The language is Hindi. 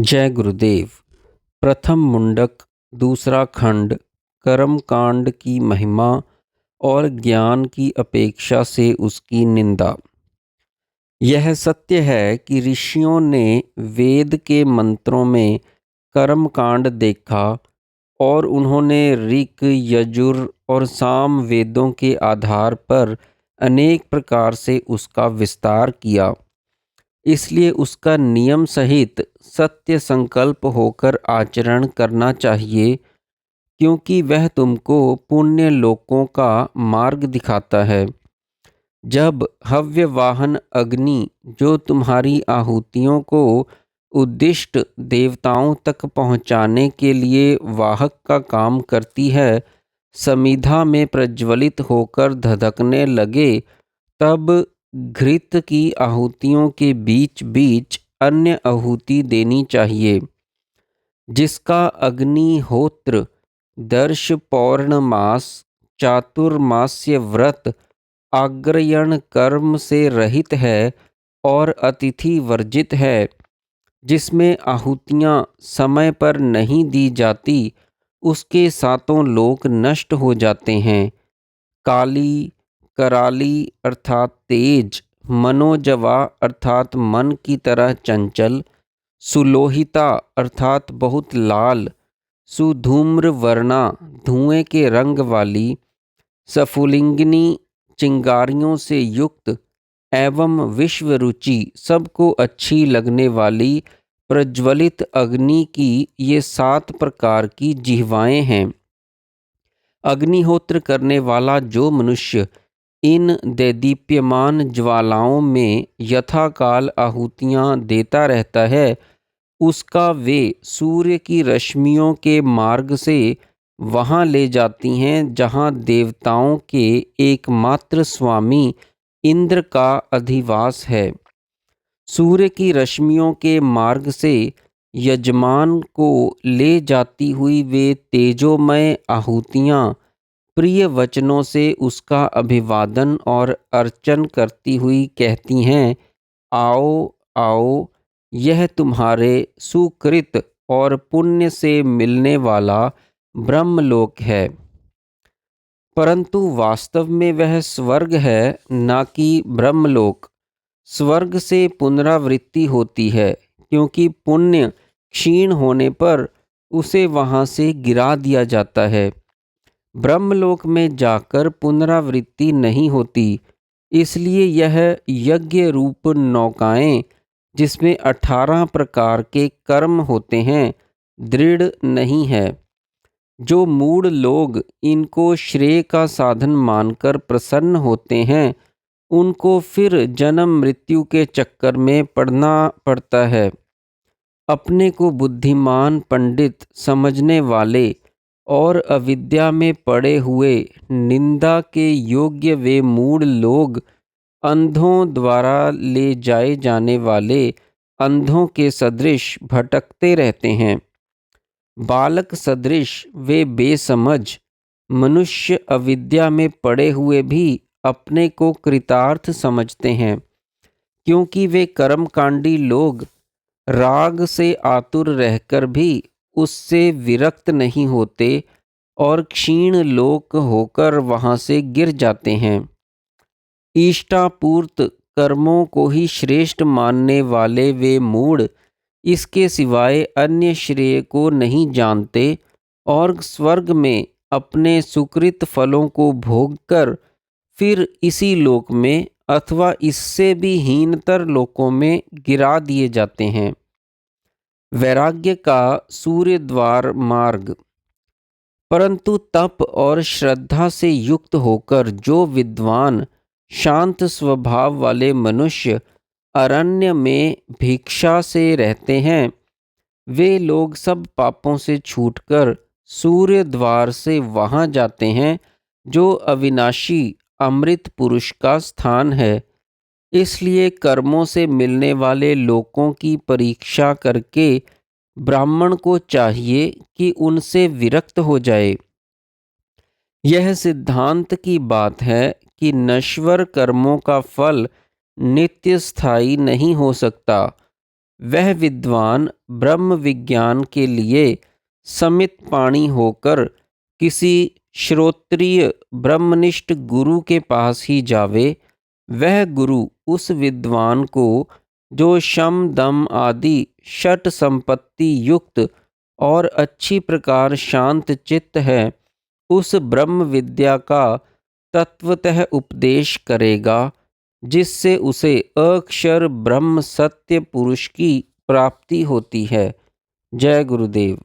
जय गुरुदेव। प्रथम मुंडक, दूसरा खंड, कर्म कांड की महिमा और ज्ञान की अपेक्षा से उसकी निंदा। यह सत्य है कि ऋषियों ने वेद के मंत्रों में कर्म कांड देखा और उन्होंने ऋक, यजुर और साम वेदों के आधार पर अनेक प्रकार से उसका विस्तार किया। इसलिए उसका नियम सहित सत्य संकल्प होकर आचरण करना चाहिए, क्योंकि वह तुमको पुण्य लोकों का मार्ग दिखाता है। जब हव्यवाहन अग्नि, जो तुम्हारी आहुतियों को उद्दिष्ट देवताओं तक पहुँचाने के लिए वाहक का काम करती है, समिधा में प्रज्वलित होकर धधकने लगे, तब घृत की आहुतियों के बीच बीच अन्य आहुति देनी चाहिए, जिसका अग्निहोत्र दर्श पौर्णमास चातुर्मास्य व्रत आग्रयण कर्म से रहित है और अतिथि वर्जित है, जिसमें आहुतियाँ समय पर नहीं दी जाती, उसके सातों लोक नष्ट हो जाते हैं। काली, कराली अर्थात तेज, मनोजवा अर्थात मन की तरह चंचल, सुलोहिता अर्थात बहुत लाल, सुधूम्र वर्णा धुएं के रंग वाली, सफुलिंगिनी चिंगारियों से युक्त एवं विश्व रुचि सबको अच्छी लगने वाली प्रज्वलित अग्नि की ये 7 प्रकार की जिह्वाएं हैं। अग्निहोत्र करने वाला जो मनुष्य इन दैदीप्यमान ज्वालाओं में यथाकाल आहुतियाँ देता रहता है, उसका वे सूर्य की रश्मियों के मार्ग से वहाँ ले जाती हैं जहाँ देवताओं के एकमात्र स्वामी इंद्र का अधिवास है। सूर्य की रश्मियों के मार्ग से यजमान को ले जाती हुई वे तेजोमय आहुतियाँ प्रिय वचनों से उसका अभिवादन और अर्चन करती हुई कहती हैं, आओ आओ, यह तुम्हारे सुकृत और पुण्य से मिलने वाला ब्रह्मलोक है। परंतु वास्तव में वह स्वर्ग है, ना कि ब्रह्मलोक। स्वर्ग से पुनरावृत्ति होती है, क्योंकि पुण्य क्षीण होने पर उसे वहाँ से गिरा दिया जाता है। ब्रह्मलोक में जाकर पुनरावृत्ति नहीं होती, इसलिए यह यज्ञ रूप नौकाएं, जिसमें 18 प्रकार के कर्म होते हैं, दृढ़ नहीं है। जो मूढ़ लोग इनको श्रेय का साधन मानकर प्रसन्न होते हैं, उनको फिर जन्म मृत्यु के चक्कर में पड़ना पड़ता है। अपने को बुद्धिमान, पंडित समझने वाले और अविद्या में पड़े हुए निंदा के योग्य वे मूढ़ लोग अंधों द्वारा ले जाए जाने वाले अंधों के सदृश भटकते रहते हैं। बालक सदृश वे बेसमझ मनुष्य अविद्या में पड़े हुए भी अपने को कृतार्थ समझते हैं, क्योंकि वे कर्मकांडी लोग राग से आतुर रहकर भी उससे विरक्त नहीं होते और क्षीण लोक होकर वहाँ से गिर जाते हैं। इष्टापूर्त कर्मों को ही श्रेष्ठ मानने वाले वे मूढ़ इसके सिवाय अन्य श्रेय को नहीं जानते और स्वर्ग में अपने सुकृत फलों को भोगकर फिर इसी लोक में अथवा इससे भी हीनतर लोकों में गिरा दिए जाते हैं। वैराग्य का सूर्य द्वार मार्ग। परंतु तप और श्रद्धा से युक्त होकर जो विद्वान शांत स्वभाव वाले मनुष्य अरण्य में भिक्षा से रहते हैं, वे लोग सब पापों से छूटकर सूर्य द्वार से वहाँ जाते हैं, जो अविनाशी अमृत पुरुष का स्थान है। इसलिए कर्मों से मिलने वाले लोकों की परीक्षा करके ब्राह्मण को चाहिए कि उनसे विरक्त हो जाए। यह सिद्धांत की बात है कि नश्वर कर्मों का फल नित्य स्थायी नहीं हो सकता। वह विद्वान ब्रह्म विज्ञान के लिए समित पाणी होकर किसी श्रोत्रिय ब्रह्मनिष्ठ गुरु के पास ही जावे। वह गुरु उस विद्वान को, जो शम दम आदि षट संपत्ति युक्त और अच्छी प्रकार शांत चित्त है, उस ब्रह्म विद्या का तत्वतः उपदेश करेगा, जिससे उसे अक्षर ब्रह्म सत्य पुरुष की प्राप्ति होती है। जय गुरुदेव।